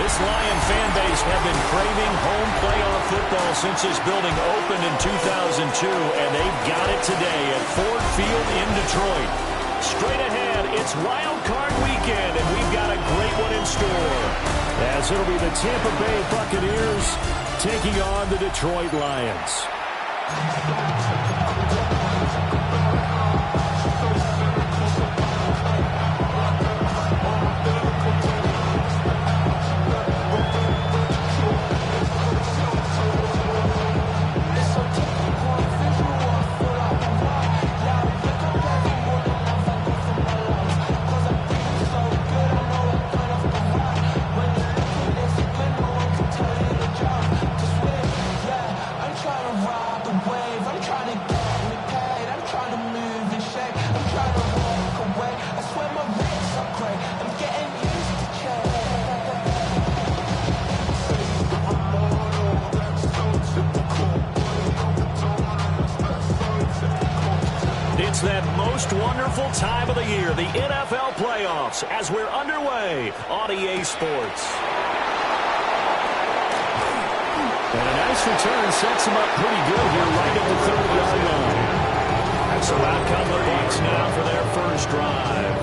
This Lion fan base have been craving home playoff football since this building opened in 2002, and they've got it today at Ford Field in Detroit. Straight ahead, it's Wild Card Weekend, and we've got a great one in store, as it'll be the Tampa Bay Buccaneers taking on the Detroit Lions. It's that most wonderful time of the year, the NFL playoffs, as we're underway on EA Sports. And a nice return sets him up pretty good here right at the 30-yard line. And so out come the Bucs now for their first drive.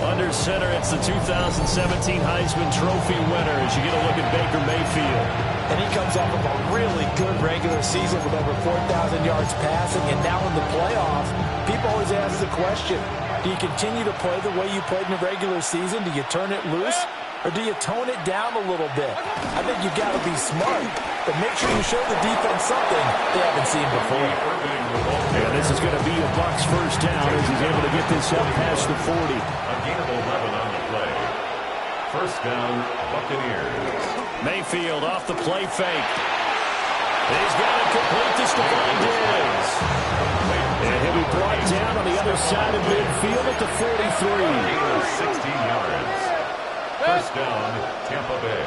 Under center, it's the 2017 Heisman Trophy winner as you get a look at Baker Mayfield. And he comes off of a really good regular season with over 4,000 yards passing. And now in the playoffs, people always ask the question, do you continue to play the way you played in the regular season? Do you turn it loose? Or do you tone it down a little bit? I think you've got to be smart, but make sure you show the defense something they haven't seen before. Yeah, this is going to be a Bucs first down as he's able to get this up past the 40. A gain of 11 on the play. First down, Buccaneers. Mayfield off the play fake. He's got it complete to Stephon Diggs. And he'll be brought down on the other side of midfield at the 43. 16 yards. First down, Tampa Bay.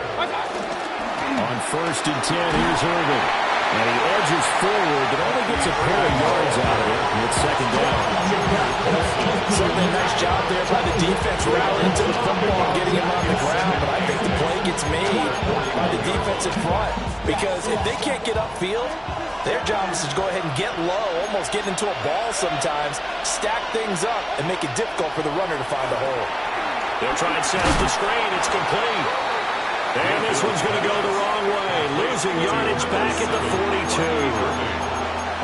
On first and 10, here's Irvin. And he edges forward, but only gets a pair of yards out of it. And it's second down. Certainly a nice job there by the defense rallying to the football and getting him on the ground. But I think the play gets made by the defensive front. Because if they can't get upfield, their job is to go ahead and get low, almost get into a ball sometimes, stack things up, and make it difficult for the runner to find a hole. They'll try and set up the screen. It's complete. And this one's going to go the wrong way. Losing yardage back at the 42.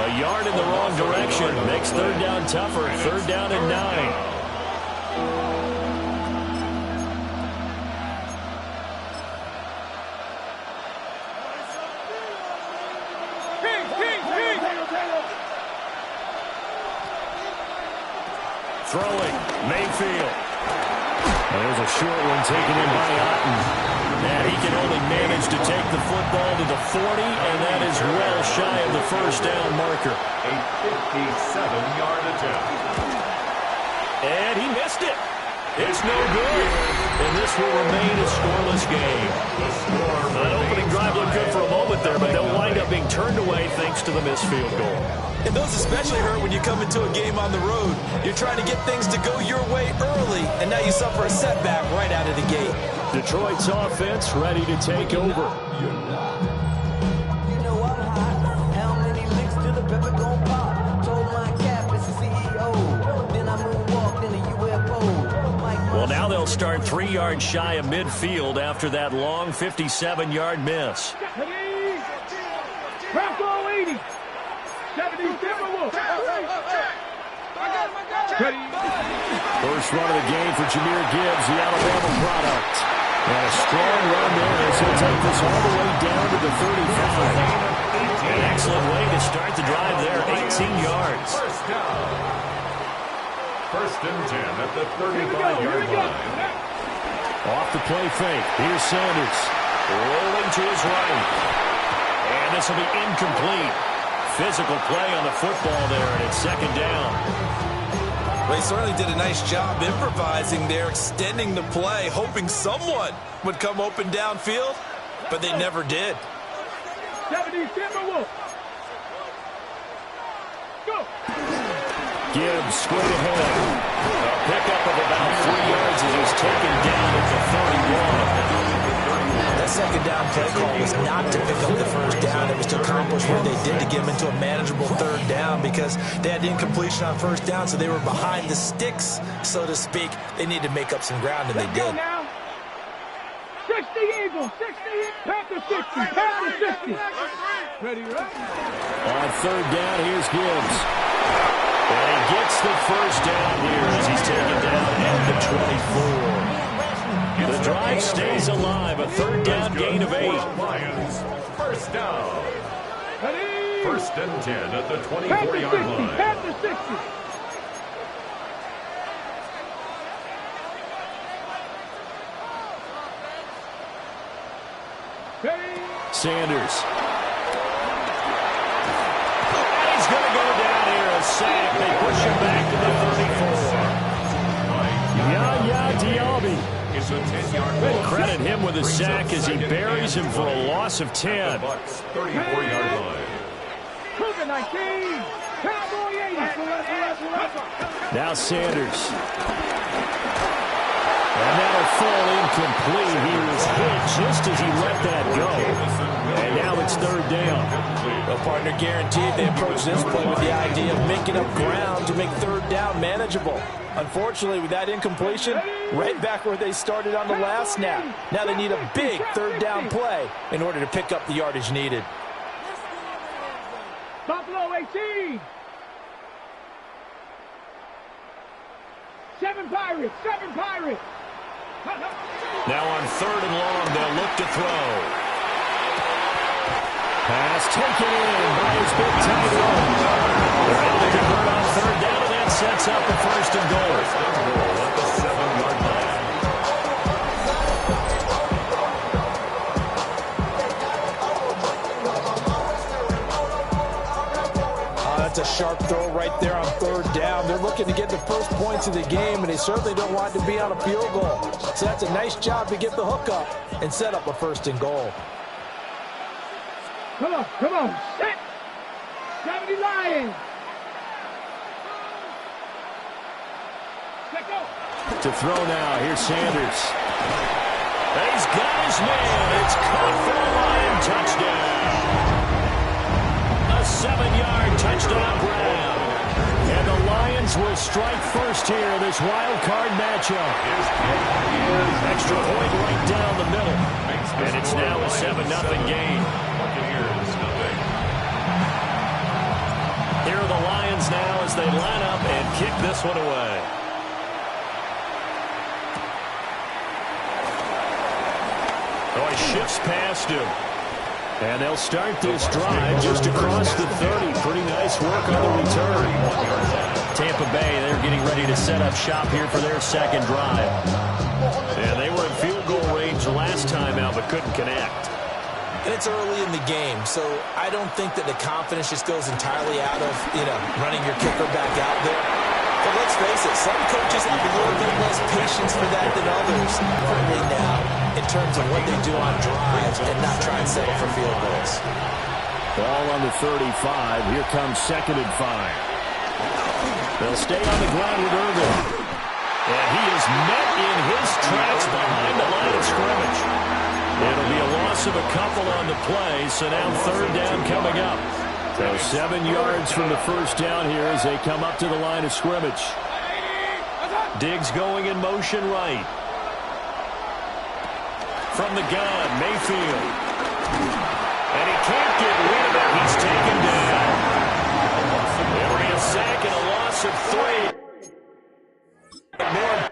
A yard in the wrong direction makes third down tougher. Third down and 9. Throwing, Mayfield. There's a short one taken in by Otten. And he can only manage to take the football to the 40, and that is well shy of the first down marker. A 57-yard attempt. And he missed it. It's no good. And this will remain a scoreless game. That opening drive looked good for a moment there, but they'll wind up being turned away thanks to the missed field goal. And those especially hurt when you come into a game on the road. You're trying to get things to go your way early, and now you suffer a setback right out of the gate. Detroit's offense ready to take over. Well, now they'll start 3 yards shy of midfield after that long 57-yard miss. First run of the game for Jahmyr Gibbs, the Alabama product. And a strong run there as he'll take this all the way down to the 35. An excellent way to start the drive there, 18 yards. First down. First and 10 at the 35-yard line. Off the play fake. Here's Sanders. Rolling to his right. And this will be incomplete. Physical play on the football there, and it's second down. Well, he certainly did a nice job improvising there, extending the play, hoping someone would come open downfield, but they never did. Gibbs straight ahead. A pickup of about 3 yards as he's taken down at the 31. to a manageable third down because they had incompletion on first down, so they were behind the sticks, so to speak. They needed to make up some ground, and they did. 60 Eagles, 60, Panther 60, Panther 60. Ready, right? On third down, here's Gibbs. And he gets the first down here as he's taken down at the 24. The drive stays alive. A third down gain of 8. Lions, first down. Ready? First and 10 at the Panther 24-yard 60, line. Panther 60. Sanders. And he's going to go down here, a sack. They push him back to the 34. Yaya Diaby. It's a 10-yard loss. Credit him with a sack as he buries him for a loss of 10. Bucks 34-yard line. Cougar 19, Cowboy 80. Now Sanders. And that'll fall incomplete. He was hit just as he let that go. And now it's third down. Well, partner, guaranteed they approach this play with the idea of making up ground to make third down manageable. Unfortunately, with that incompletion, right back where they started on the last snap. Now they need a big third down play in order to pick up the yardage needed. Buffalo 18. 7 Pirates, 7 Pirates. Now on third and long, they'll look to throw. Pass taken in by his big tight end. They're able to convert on third down, and that sets up a first and goal. At the 7-yard line. That's a sharp throw right there on third down. They're looking to get the first points of the game, and they certainly don't want to be on a field goal. So that's a nice job to get the hook up and set up a first and goal. Come on, set. 70 Lions. Let go. To throw now, here's Sanders. And he's got his man. It's caught for a Lion touchdown. A 7-yard touchdown grab. And the Lions will strike first here in this wild card matchup. Extra point right down the middle. And it's now a 7-0 game. Here are the Lions now as they line up and kick this one away. Oh, he shifts past him. And they'll start this drive just across the 30. Pretty nice work on the return. Tampa Bay, they're getting ready to set up shop here for their second drive. And they were in field goal range last time out, but couldn't connect. And it's early in the game, so I don't think that the confidence just goes entirely out of, running your kicker back out there. But let's face it, some coaches have a little bit less patience for that than others currently now in terms of what they do on drives and not try and settle for field goals. Ball on the 35. Here comes second and 5. They'll stay on the ground with Irvin. And he is met in his tracks behind the line of scrimmage. It'll be a loss of a couple on the play, so now third down coming up. So 7 yards from the first down here as they come up to the line of scrimmage. Diggs going in motion right. From the gun, Mayfield. And he can't get rid of it. He's taken down. There'll be a sack and a loss of 3. More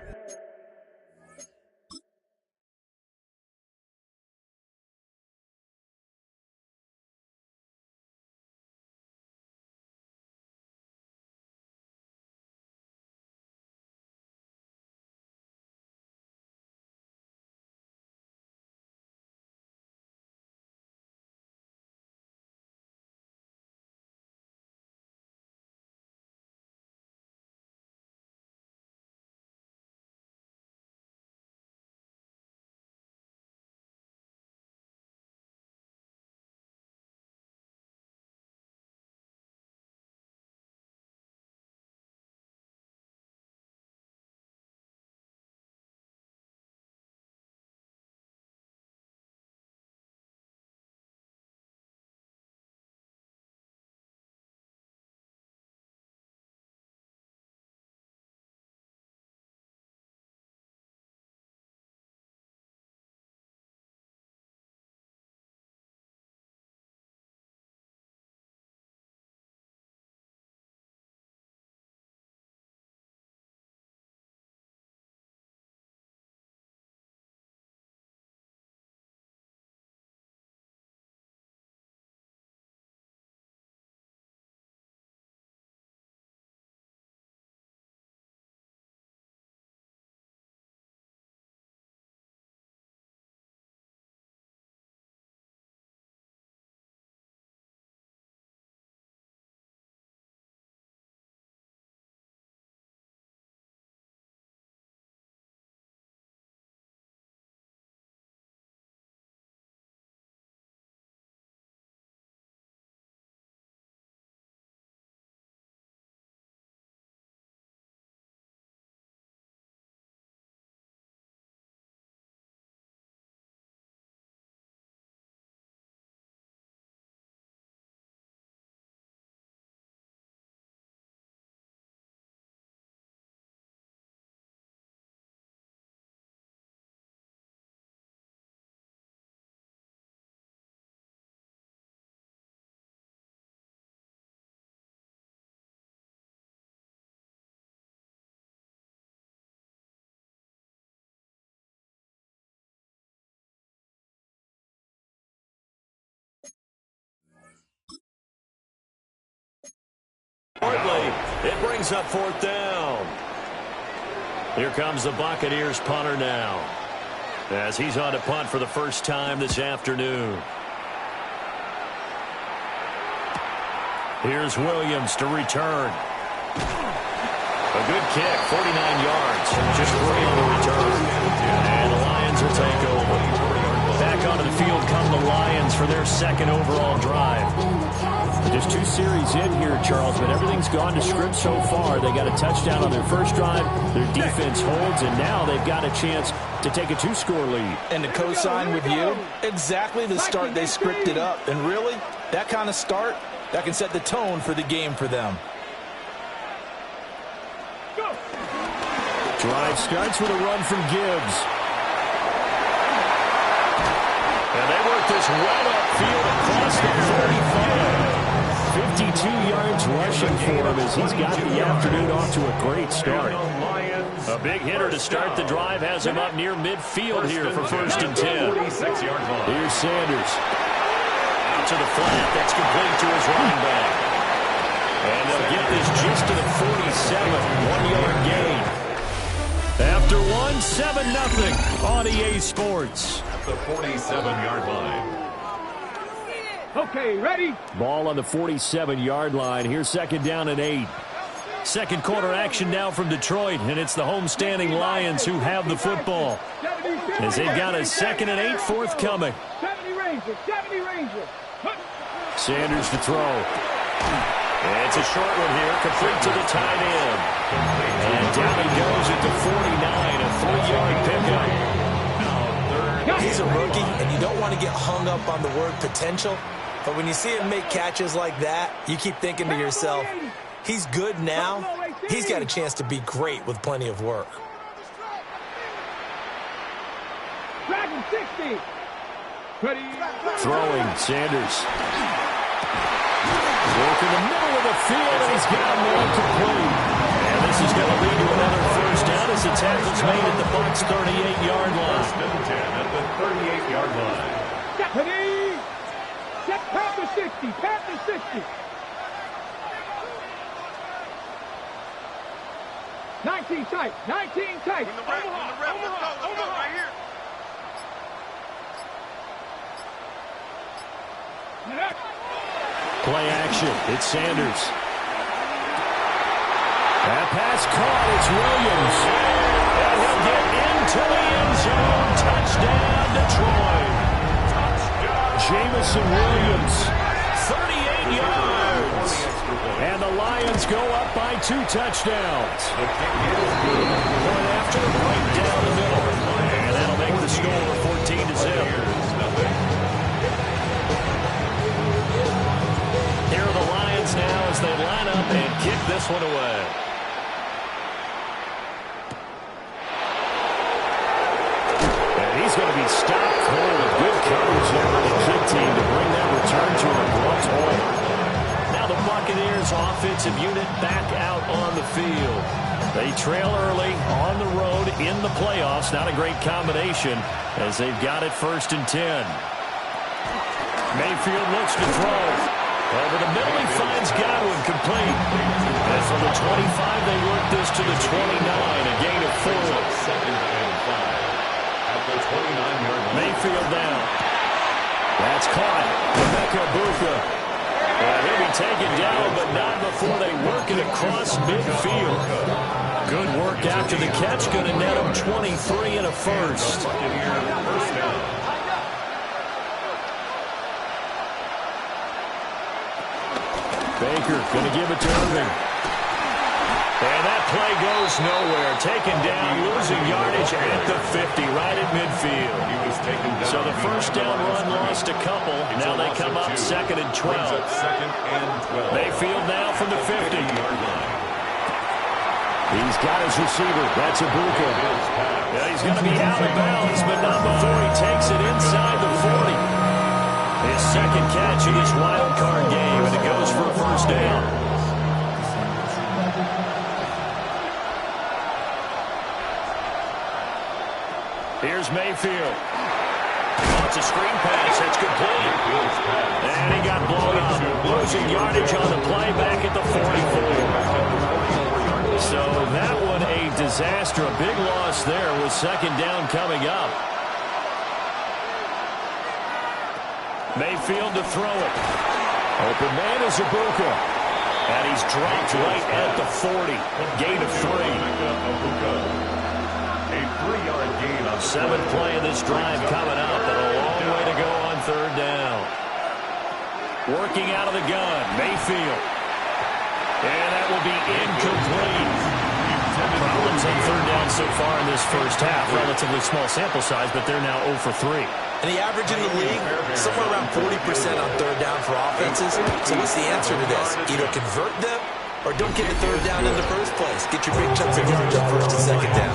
brings up fourth down. Here comes the Buccaneers punter now, as he's on to punt for the first time this afternoon. Here's Williams to return. A good kick, 49 yards, just 40 on the return. And the Lions will take over. Back onto the field come the Lions for their second overall drive. Just 2 series in here, Charles, but everything's gone to script so far. They got a touchdown on their first drive. Their defense holds, and now they've got a chance to take a 2-score lead. And to co-sign with you, exactly the start they scripted up. And really, that kind of start, that can set the tone for the game for them. Drive starts with a run from Gibbs. And they work this well upfield across the 35. 52 yards rushing for him as he's got the afternoon off to a great start. A big hitter to start the drive has him up near midfield here for first and 10. Here's Sanders. Out to the flat. That's complete to his running back. And they'll get this just to the 47. 1-yard gain. After 7-0 on EA Sports. At the 47-yard line. Okay, ready? Ball on the 47-yard line. Here's second down and 8. Second quarter action now from Detroit, and it's the homestanding Lions who have the football. As they've got a 2nd and 8 forthcoming. 70 Ranger. Sanders to throw. It's a short one here, complete to the tight end. And down he goes at the 49, a 3-yard pickup. He's a rookie, and you don't want to get hung up on the word potential. But when you see him make catches like that, you keep thinking to yourself, he's good now. He's got a chance to be great with plenty of work. Dragon 60. Ready? Throwing, Sanders. Work in the middle of the field, and he's got him incomplete. And this is going to lead to another first down as the tackle's made at the Bucs' 38-yard line. First and 10 at the 38-yard line. Ready? Set Panther 60. Panther 60. 19 tight. 19 tight. Omaha. Right here. Play action. It's Sanders. That pass caught. It's Williams. And he'll get into the end zone. Touchdown, Detroit. Jamison Williams. 38 yards. And the Lions go up by 2 touchdowns. Point after, right down the middle. And that'll make the score 14-0. Here are the Lions now as they line up and kick this one away. And he's going to be stopped cold. Good coverage there by the kick team to bring that return to an abrupt halt. Now the Buccaneers offensive unit back out on the field. They trail early on the road in the playoffs. Not a great combination as they've got it first and 10. Mayfield looks to throw. Over the middle, he finds Godwin complete. And from the 25, they work this to the 29, a gain of 4. Second and 5 at the 29-yard line. Mayfield down. That's caught. Rebecca Buka. He'll be taken down, but not before they work it across midfield. Good work after the catch. Going to net him 23 and a first. First down. Baker going to give it to Irving. And that play goes nowhere. Taken down, losing yardage at the 50, right at midfield. He was taken down. So the first down run lost a couple. Now they come up 2nd and 12. Second and 12. Mayfield now from the 50. He's got his receiver. That's Ibuka. Yeah, he's going to be out of bounds, but not before he takes it inside the 40. His second catch of this wild card game, and it goes for a first down. Here's Mayfield. Oh, it's a screen pass. That's complete. And he got blown up. Losing yardage on the play back at the 44. disaster. A big loss there with second down coming up. Mayfield to throw it. Open man is Ibuka. And he's dropped right at the 40. Gain of 3. A 3-yard gain on 7th play of this drive coming up, and a long way to go on third down. Working out of the gun, Mayfield. And that will be incomplete. Problems on third down so far in this first half. Relatively small sample size, but they're now 0 for 3. And the average in the league, somewhere around 40% on third down for offenses. So what's the answer to this? Either convert them or don't get the third down in the first place. Get your big chunks of yards on first and second down.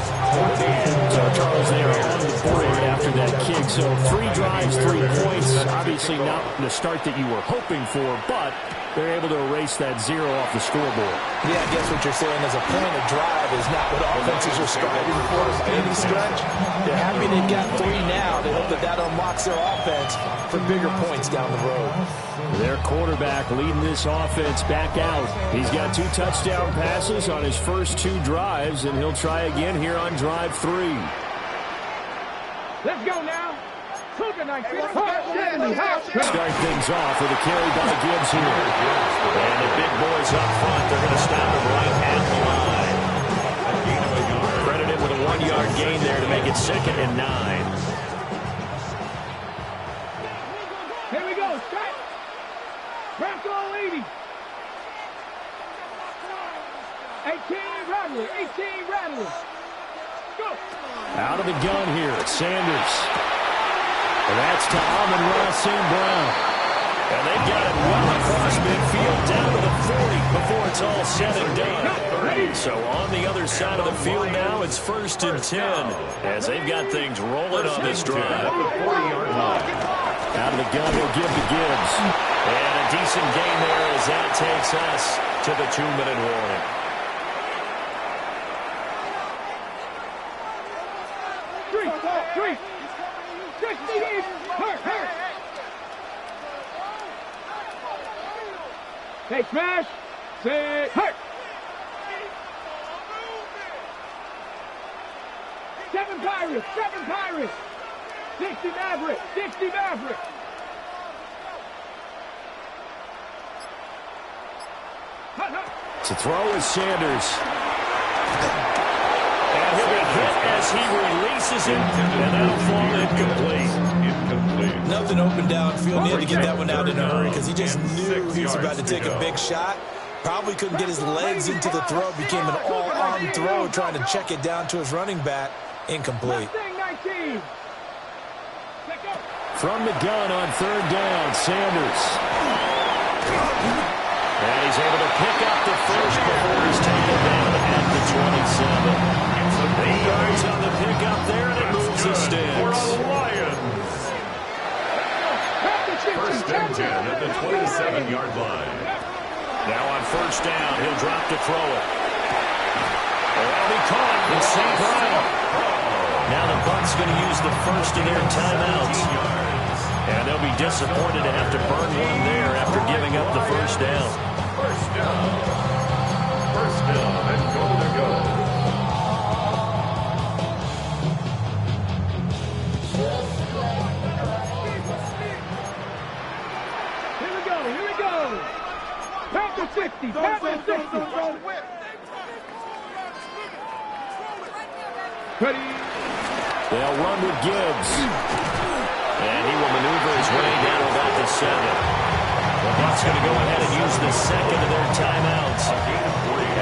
So Charles, they are on the board after that kick. So 3 drives, 3 points. Obviously not the start that you were hoping for, but they're able to erase that 0 off the scoreboard. Yeah, I guess what you're saying is a point of drive is not what offenses are striving for by any stretch. They're happy they've got 3 now. They hope that that unlocks their offense for bigger points down the road. Their quarterback leading this offense back out. He's got 2 touchdown passes on his first 2 drives, and he'll try again here on drive 3. Let's go now. Start things off with a carry by Gibbs here. And the big boys up front, they're going to stop him right at the line. Credited with a 1-yard gain there to make it 2nd and 9. Here we go. Strike. Crack all 80. 18 Rattler. 18 Rattler. Go. Out of the gun here, Sanders. And that's to Amon-Ra St. Brown. And they've got it well across midfield down to the 40 before it's all said and done. So on the other side of the field now, it's 1st and 10 as they've got things rolling on this drive. Out of the gun, they'll give to Gibbs. And a decent gain there as that takes us to the 2-minute warning. Three. Hurt. Hey, smash. Say, hurt. 7 Pirates. 60 Maverick. To throw is Sanders. And he'll be hit as he releases it, and that'll fall incomplete. Nothing open downfield. He had to get that one out in a hurry because he just knew he was about to take a big shot. Probably couldn't get his legs into the throw. Became an all-arm throw trying to check it down to his running back. Incomplete. From the gun on third down, Sanders. And he's able to pick up the first before he's taken down at the 27. 8 yards on the pickup there, and it moves the sticks. First and 10 at the 27-yard line. Now on first down, he'll drop to throw it. And he caught in St. Brown. Now the Bucs going to use the first of their timeouts. And they'll be disappointed to have to burn one there after giving up the first down. First down and goal to go. Here we go. Panther 60. Ready. They'll run with Gibbs. And he will maneuver his way down to about the 7. The Bucs going to go ahead and use the second of their timeouts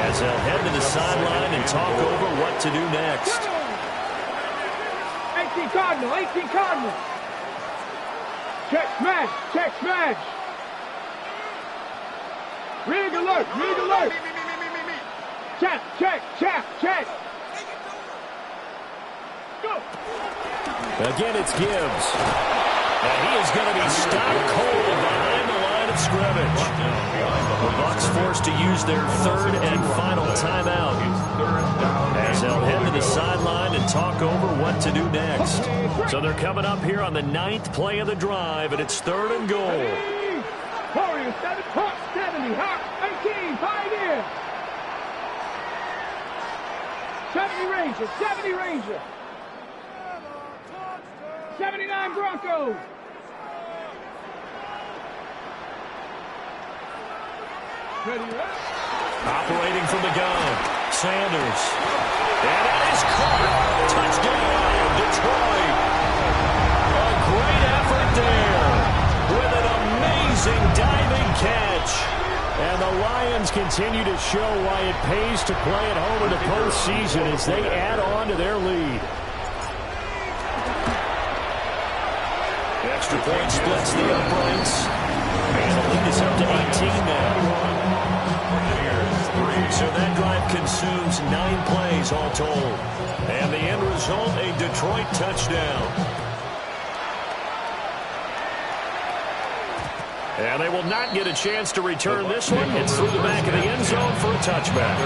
as they'll head to the sideline and talk over what to do next. 18 Cardinal. Check smash. Rig alert. Check. Go. Again, it's Gibbs. And he is going to be stopped cold behind the line of scrimmage. The Bucs forced to use their third and final timeout as they'll head to the sideline and talk over what to do next. So they're coming up here on the 9th play of the drive, and it's 3rd and goal. Warriors 7, Hawk 70, Hawk 18, 5 in. 70 70 Rangers. 70 Rangers. 79 Broncos. Ready, ready. Operating from the gun, Sanders. And that is caught. Touchdown, Detroit. A great effort there with an amazing diving catch. And the Lions continue to show why it pays to play at home in the postseason as they add on to their lead. Extra point splits the uprights. And the lead is up to 18 now. So that drive consumes 9 plays all told. And the end result, a Detroit touchdown. And they will not get a chance to return this one. It's through the back of the end zone for a touchback.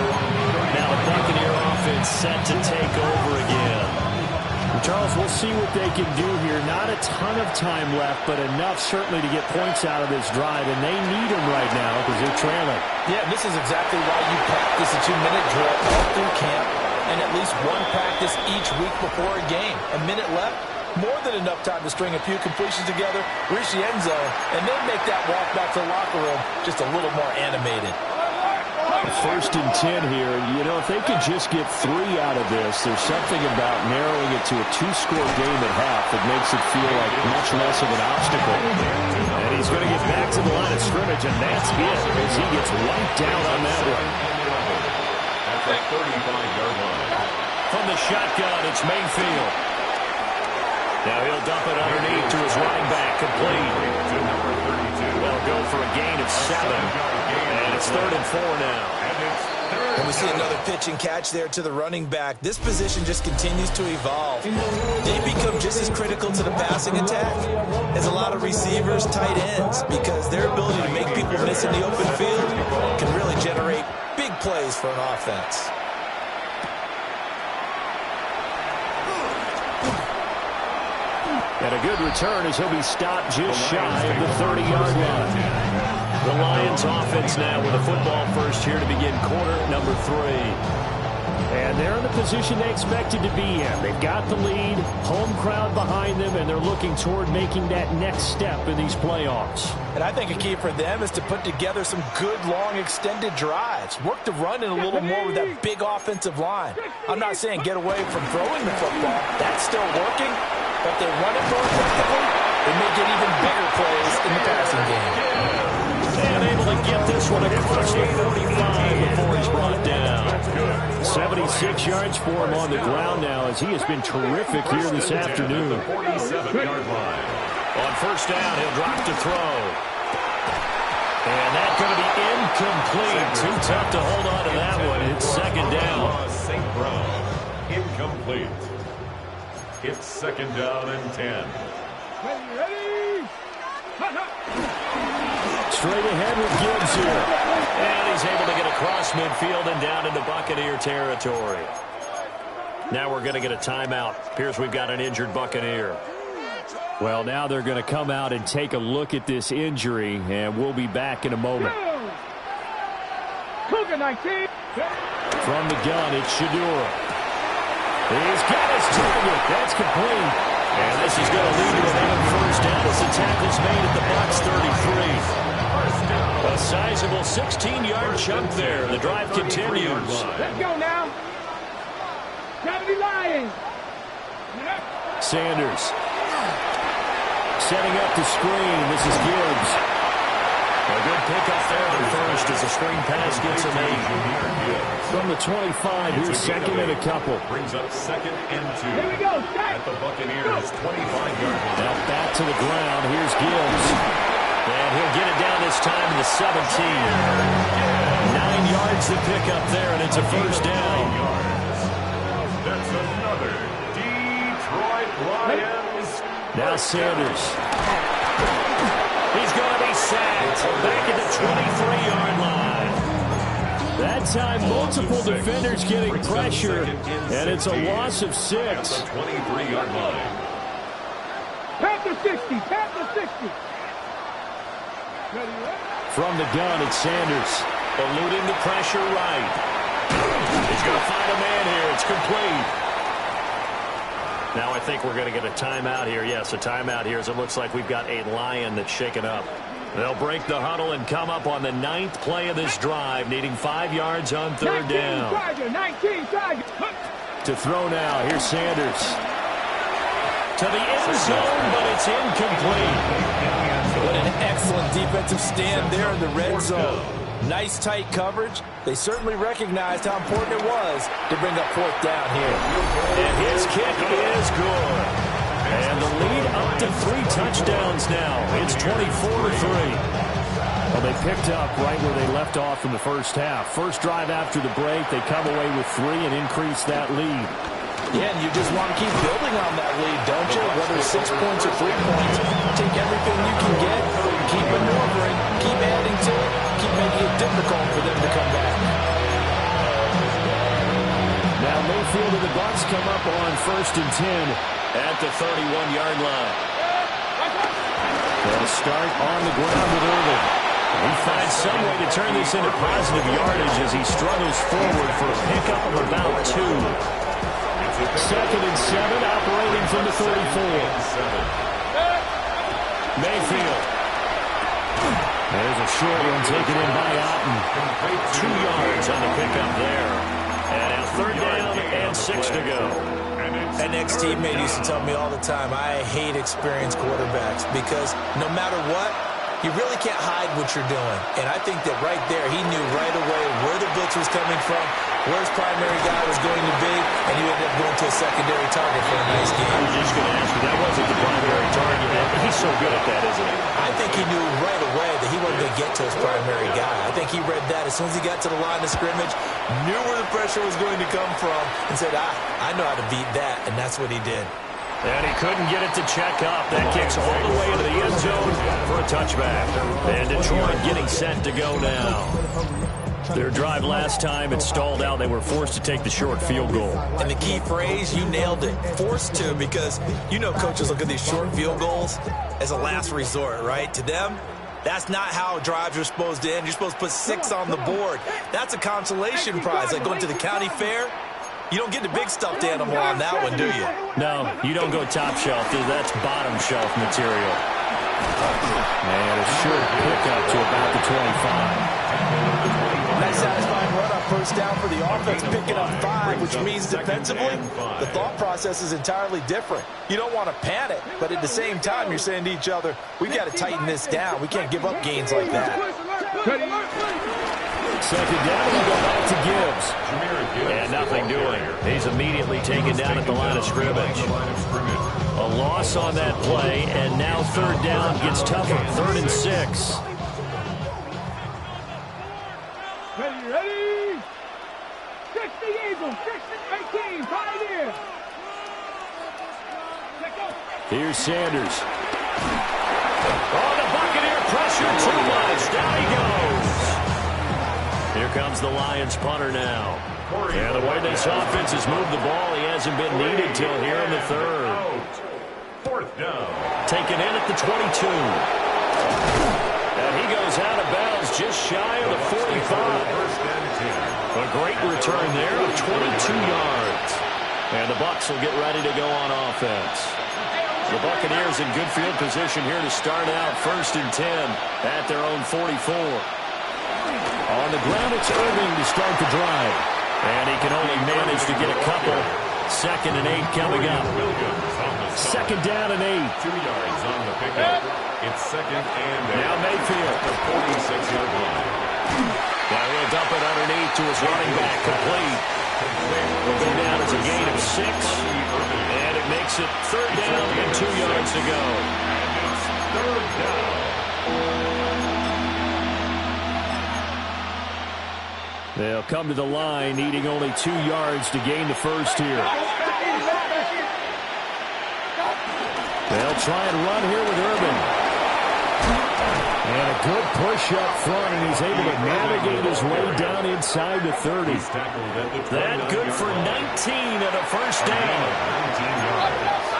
Now the Buccaneer offense set to take over again. Charles, we'll see what they can do here. Not a ton of time left, but enough certainly to get points out of this drive, and they need them right now because they're trailing. Yeah, this is exactly why you practice a 2-minute drill all through camp and at least one practice each week before a game. A minute left, more than enough time to string a few completions together, reach the end zone, and then make that walk back to the locker room just a little more animated. 1st and 10 here. You know, if they could just get 3 out of this, there's something about narrowing it to a 2-score game at half that makes it feel like much less of an obstacle. And he's going to get back to the line of scrimmage, and that's it as he gets wiped out on that one. At the 35-yard line. From the shotgun, it's Mayfield. Now he'll dump it underneath to his running back, complete. To number 32. They'll go for a gain of 7. And it's 3rd and 4 now. And we see another pitch and catch there to the running back. This position just continues to evolve. They become just as critical to the passing attack as a lot of receivers, tight ends, because their ability to make people miss in the open field can really generate big plays for an offense. And a good return as he'll be stopped just shy of the 30-yard line. The Lions offense now with a football first here to begin quarter number 3. And they're in the position they expected to be in. They've got the lead, home crowd behind them, and they're looking toward making that next step in these playoffs. And I think a key for them is to put together some good, long, extended drives. Work the run in a little more with that big offensive line. I'm not saying get away from throwing the football. That's still working. But they run it more effectively, they may get even bigger plays in the passing game. And able to get this one across the 45 before he's brought down. 76 yards for him on the ground now as he has been terrific here this afternoon. 47-yard line. On 1st down, he'll drop to throw. And that's going to be incomplete. Too tough to hold on to that one. It's 2nd down. St. Brown. Incomplete. It's 2nd down and 10. Ready. Straight ahead with Gibbs here. And he's able to get across midfield and down into Buccaneer territory. Now we're going to get a timeout. Appears we've got an injured Buccaneer. Well, now they're going to come out and take a look at this injury, and we'll be back in a moment. Cougar 19. From the gun, it's Shadura. He's got his target. That's complete. And this is going to lead to another 1st down as the tackle's made at the Bucs 33. A sizable 16-yard chunk there. The drive continues. Let's go now. 70 Lions. Sanders. Setting up the screen. This is Gibbs. A good pickup there at first as the screen pass gets a 8. From the 25, here's 2nd and a couple. Brings up 2nd and 2. Here we go. At the Buccaneers' 25-yard line. Now back to the ground. Here's Gibbs. And he'll get it down this time to the 17. 9 yards to pick up there, and it's a 1st down. That's another Detroit Lions. Now Sanders. He's going to be sacked back at the 23-yard line. That time, multiple defenders getting pressure, and it's a loss of 6. At the 23-yard line. Panther 60. Panther 60. From the gun, it's Sanders. Eluding the pressure right. He's going to find a man here. It's complete. Now I think we're going to get a timeout here. Yes, a timeout here as it looks like we've got a Lion that's shaken up. They'll break the huddle and come up on the 9th play of this drive, needing 5 yards on 3rd down. 19 Tiger. To throw now. Here's Sanders. To the end zone, but it's incomplete. What an excellent defensive stand there in the red zone. Nice tight coverage. They certainly recognized how important it was to bring up 4th down here. And his kick is good. And the lead up to 3 touchdowns now. It's 24-3. Well, they picked up right where they left off in the first half. First drive after the break, they come away with 3 and increase that lead. Yeah, and you just want to keep building on that lead, don't you? Whether it's 6 points or 3 points, take everything you can get, keep maneuvering, keep adding to it, keep making it difficult for them to come back. Now Mayfield and the Bucs come up on 1st and 10 at the 31-yard line. They'll start on the ground with Irvin. He finds some way to turn this into positive yardage as he struggles forward for a pickup of about 2. 2nd and 7, operating from the 34. Mayfield. There's a short one taken in by Otten. 2 yards on the pickup there. And now 3rd down and 6 to go. An ex-teammate used to tell me all the time, I hate experienced quarterbacks because no matter what, you really can't hide what you're doing. And I think that right there, he knew right away where the blitz was coming from, where his primary guy was going to be, and he ended up going to a secondary target for a nice game. I was just going to ask you, that wasn't the primary target. He's so good at that, isn't he? I think he knew right away that he wasn't going to get to his primary guy. I think he read that as soon as he got to the line of scrimmage, knew where the pressure was going to come from, and said, I know how to beat that, and that's what he did. And he couldn't get it to check up. That kicks all the way into the end zone for a touchback. And Detroit getting set to go now. Their drive last time, it stalled out. They were forced to take the short field goal. And the key phrase, you nailed it. Forced to, because you know coaches look at these short field goals as a last resort, right? To them, that's not how drives are supposed to end. You're supposed to put 6 on the board. That's a consolation prize. Like going to the county fair, you don't get the big stuffed animal on that one, do you? No, you don't go top shelf. That's bottom shelf material. And a short pickup to about the 25. Nice satisfying run on 1st down for the offense, picking up 5, which means defensively, the thought process is entirely different. You don't want to panic, but at the same time, you're saying to each other, we've got to tighten this down. We can't give up gains like that. 2nd down, we go back to Gibbs. And nothing doing. He's immediately taken down at the line of scrimmage. A loss on that play, and now 3rd down gets tougher. 3rd and 6. Ready? 60 Eagles, 18, Pioneer. Here's Sanders. Oh, the Buccaneer pressure too much. Down he goes. Here comes the Lions punter now. And the way this offense has moved the ball, he hasn't been needed till here in the 3rd. 4th down. Taken in at the 22. And he goes out of bounds just shy of the 45. A great return there of 22 yards. And the Bucs will get ready to go on offense. The Buccaneers in good field position here to start out 1st and 10 at their own 44. On the ground, it's Irving to start the drive. And he can only manage to get a couple. 2nd and 8 coming up. 2nd down and 8. 2 yards on the pickup. It's 2nd and 8. Now Mayfield. The 46-yard line. Now he'll dump it underneath to his running back, complete. Will go down as a gain of 6. And it makes it 3rd down and 2 yards to go. It's 3rd down. They'll come to the line, needing only 2 yards to gain the first here. They'll try and run here with Urban. And a good push up front, and he's able to navigate his way down inside the 30. That good for 19 and a first down. 19 yards.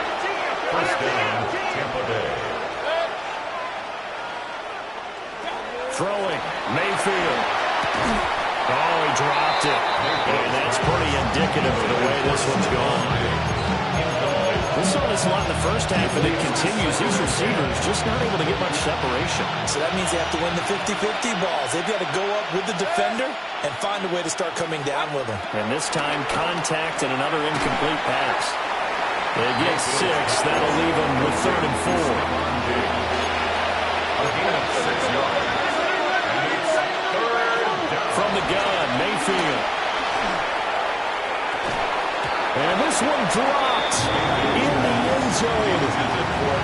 First down, Tampa Bay. Throwing, Mayfield. Oh, he dropped it. And that's indicative of the way this one's gone. We saw this a lot in the first half, and it continues. These receivers just not able to get much separation. So that means they have to win the 50-50 balls. They've got to go up with the defender and find a way to start coming down with them. And this time, contact and another incomplete pass. They get 6. That'll leave them with 3rd and 4. From the gun, Mayfield. And this one dropped in the end zone.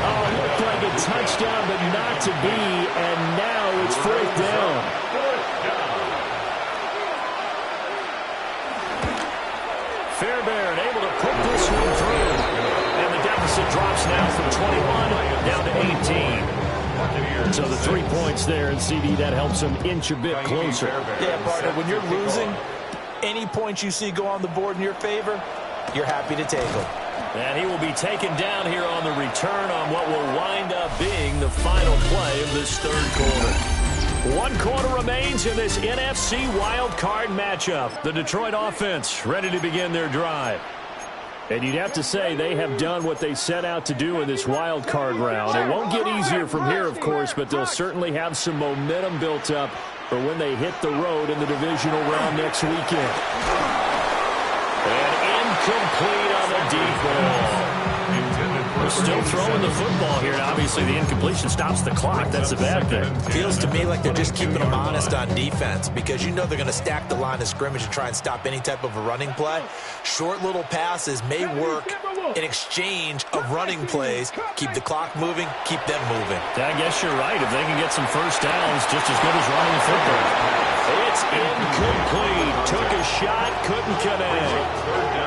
Oh, it looked like a touchdown, but not to be. And now it's 4th down. Fairbairn able to put this one through. And the deficit drops now from 21 down to 18. So the 3 points there, and CD, that helps them inch a bit closer. Yeah, partner, when you're losing, any points you see go on the board in your favor, you're happy to take them. And he will be taken down here on the return on what will wind up being the final play of this 3rd quarter. 1 quarter remains in this NFC wildcard matchup. The Detroit offense ready to begin their drive. And you'd have to say they have done what they set out to do in this wild card round. It won't get easier from here, of course, but they'll certainly have some momentum built up for when they hit the road in the divisional round next weekend. And incomplete on the deep ball. We're still throwing the football here. Obviously, the incompletion stops the clock. That's a bad thing. Feels to me like they're just keeping them honest on defense because you know they're going to stack the line of scrimmage and try and stop any type of a running play. Short little passes may work in exchange of running plays. Keep the clock moving, keep them moving. I guess you're right. If they can get some first downs, just as good as running the football. It's incomplete. Took a shot, couldn't connect.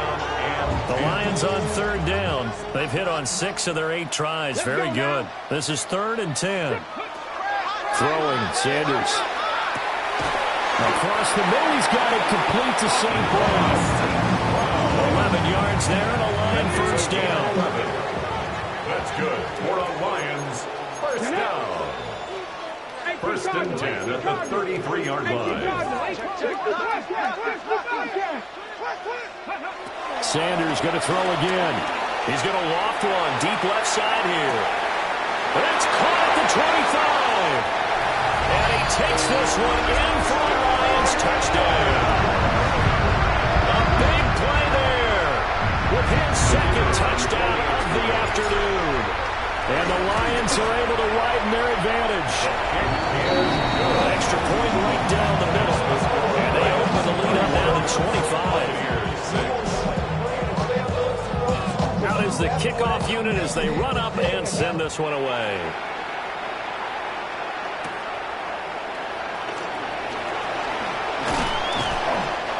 The Lions on 3rd down. They've hit on 6 of their 8 tries. Very good. This is 3rd and 10. Throwing, Sanders. Across the middle, he's got it complete to St. Brown. 11 yards there and a line first down. That's good. For the Lions, first down. 1st and 10 at the 33-yard line. Sanders going to throw again. He's going to loft one deep left side here. It's caught at the 25. And he takes this one in for the Lions touchdown. A big play there with his 2nd touchdown of the afternoon. And the Lions are able to widen their advantage. An extra point right down the middle. And they open the lead up now to 25. Out is the kickoff unit as they run up and send this one away.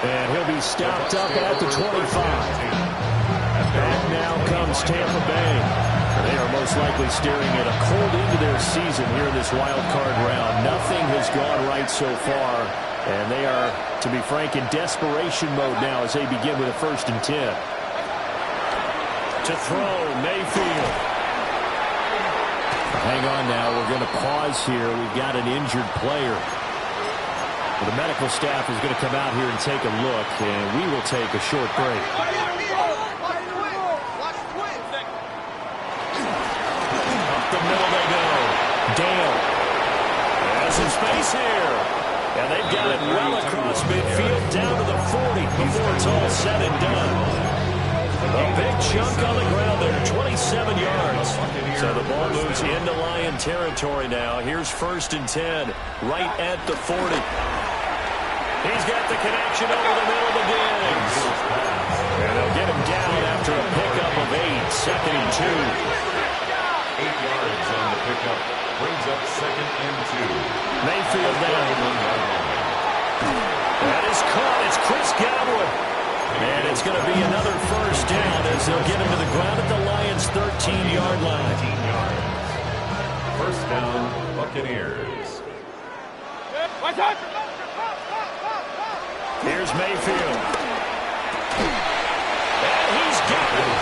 And he'll be stopped up at the 25. Back now comes Tampa Bay. They are most likely staring at a cold end to their season here in this wild card round. Nothing has gone right so far, and they are, to be frank, in desperation mode now as they begin with a 1st and 10. To throw, Mayfield. Hang on now, we're going to pause here. We've got an injured player. The medical staff is going to come out here and take a look, and we will take a short break. The middle they go. Dale has some space here. And they've got it well across midfield down to the 40 before it's all said and done. A big chunk on the ground there, 27 yards. So the ball moves into Lion territory now. Here's 1st and 10, right at the 40. He's got the connection over the middle of the Diggs. And they'll get him down after a pickup of 8, 2nd and 2. 8 yards on the pickup. Brings up 2nd and 2. Mayfield down. That is caught. It's Chris Godwin. And it's going to be another first down as they'll get him to the ground at the Lions' 13-yard line. First down, Buccaneers. Here's Mayfield. And he's got it.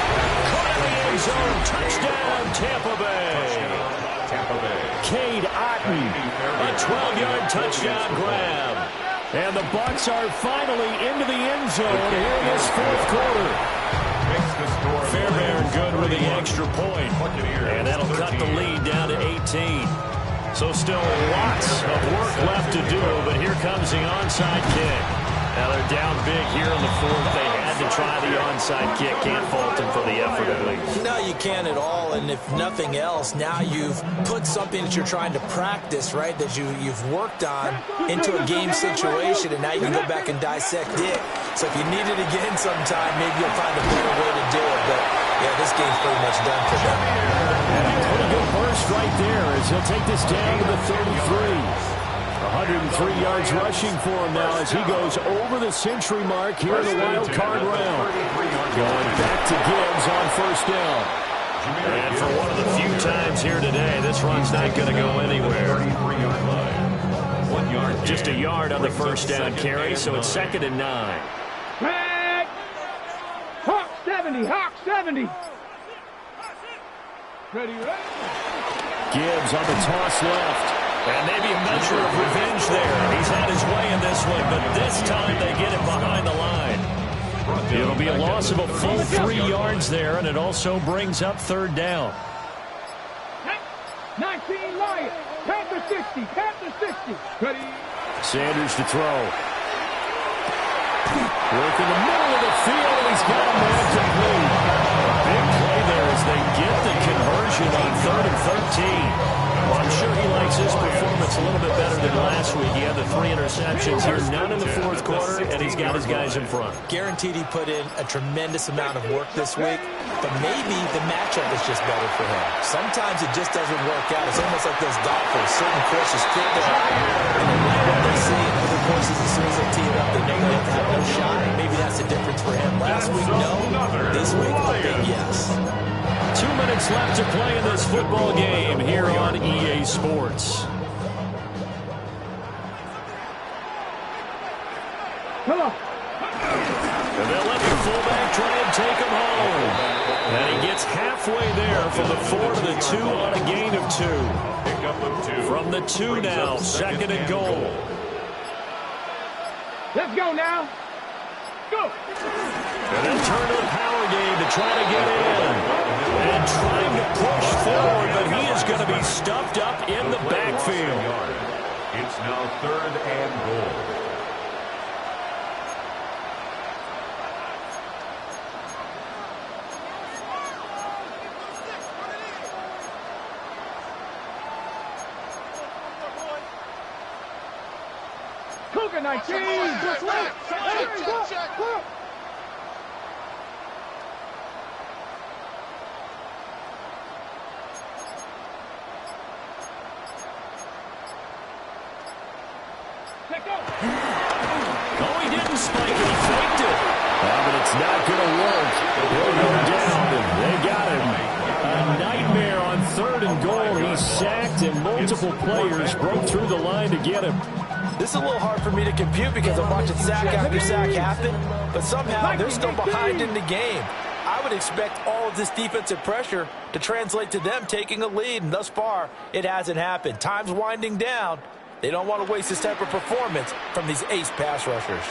Caught in the end zone. Touchdown, Tampa Bay. Tampa Bay. Cade Otton, a 12-yard touchdown grab. And the Bucs are finally into the end zone here in this fourth quarter. Fairbairn good with the extra point. And that'll cut the lead down to 18. So still lots of work left to do, but here comes the onside kick. Now they're down big here in the fourth. They had to try the onside kick. Can't fault them for the effort at least. No, you can't at all. And if nothing else, now you've put something that you're trying to practice, right, that you've worked on into a game situation, and now you can go back and dissect it. So if you need it again sometime, maybe you'll find a better way to do it. But, yeah, this game's pretty much done for them. And a pretty good burst right there as he'll take this down to the 33. 103 yards rushing for him now as he goes over the century mark here in the wild card round. Going back to Gibbs on first down. And for one of the few times here today, this run's not going to go anywhere. Just a yard on the first down carry, so it's 2nd and 9. Hawk 70, Hawk 70. Ready. Gibbs on the toss left. And maybe a measure of revenge there. He's had his way in this one, but this time they get him behind the line. It'll be a loss of a full 3 yards there, and it also brings up 3rd down. 19 Lions. Panther 60. Panther 60. Ready. Sanders to throw. Work in the middle of the field, and he's got a man complete. Big play there as they get the conversion on 3rd and 13. Well, I'm sure he likes his performance a little bit better than last week. He had the 3 interceptions here, none in the fourth quarter, and he's got his guys in front. Guaranteed he put in a tremendous amount of work this week, but maybe the matchup is just better for him. Sometimes it just doesn't work out. It's almost like those golfers. Certain courses fit their and they land what they see. In other courses, as soon as they tee it up, they know they have to have no shot. And maybe that's the difference for him. Last week, no. This week, a big yes. 2 minutes left to play in this football game here on EA Sports. Hello. And they'll let the fullback try and take him home. And he gets halfway there from the 4 to the 2 on a gain of 2. From the 2 now, 2nd and goal. Let's go now. Go. And then turn to the power game to try to get in. And trying to push forward, but he is going to be stuffed up in the backfield. It's now 3rd and goal. Cougar 19. Just left. Oh, he didn't spike it. He faked it. But it's not going to work. He'll go down, and they got him. A nightmare on 3rd and goal. He's sacked, and multiple players broke through the line to get him. This is a little hard for me to compute because I'm watching sack after sack happen, but somehow they're still behind in the game. I would expect all of this defensive pressure to translate to them taking a lead, and thus far, it hasn't happened. Time's winding down. They don't want to waste this type of performance from these ace pass rushers.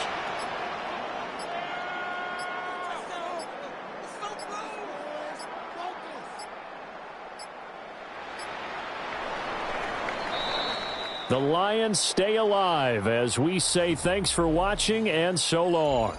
The Lions stay alive as we say thanks for watching and so long.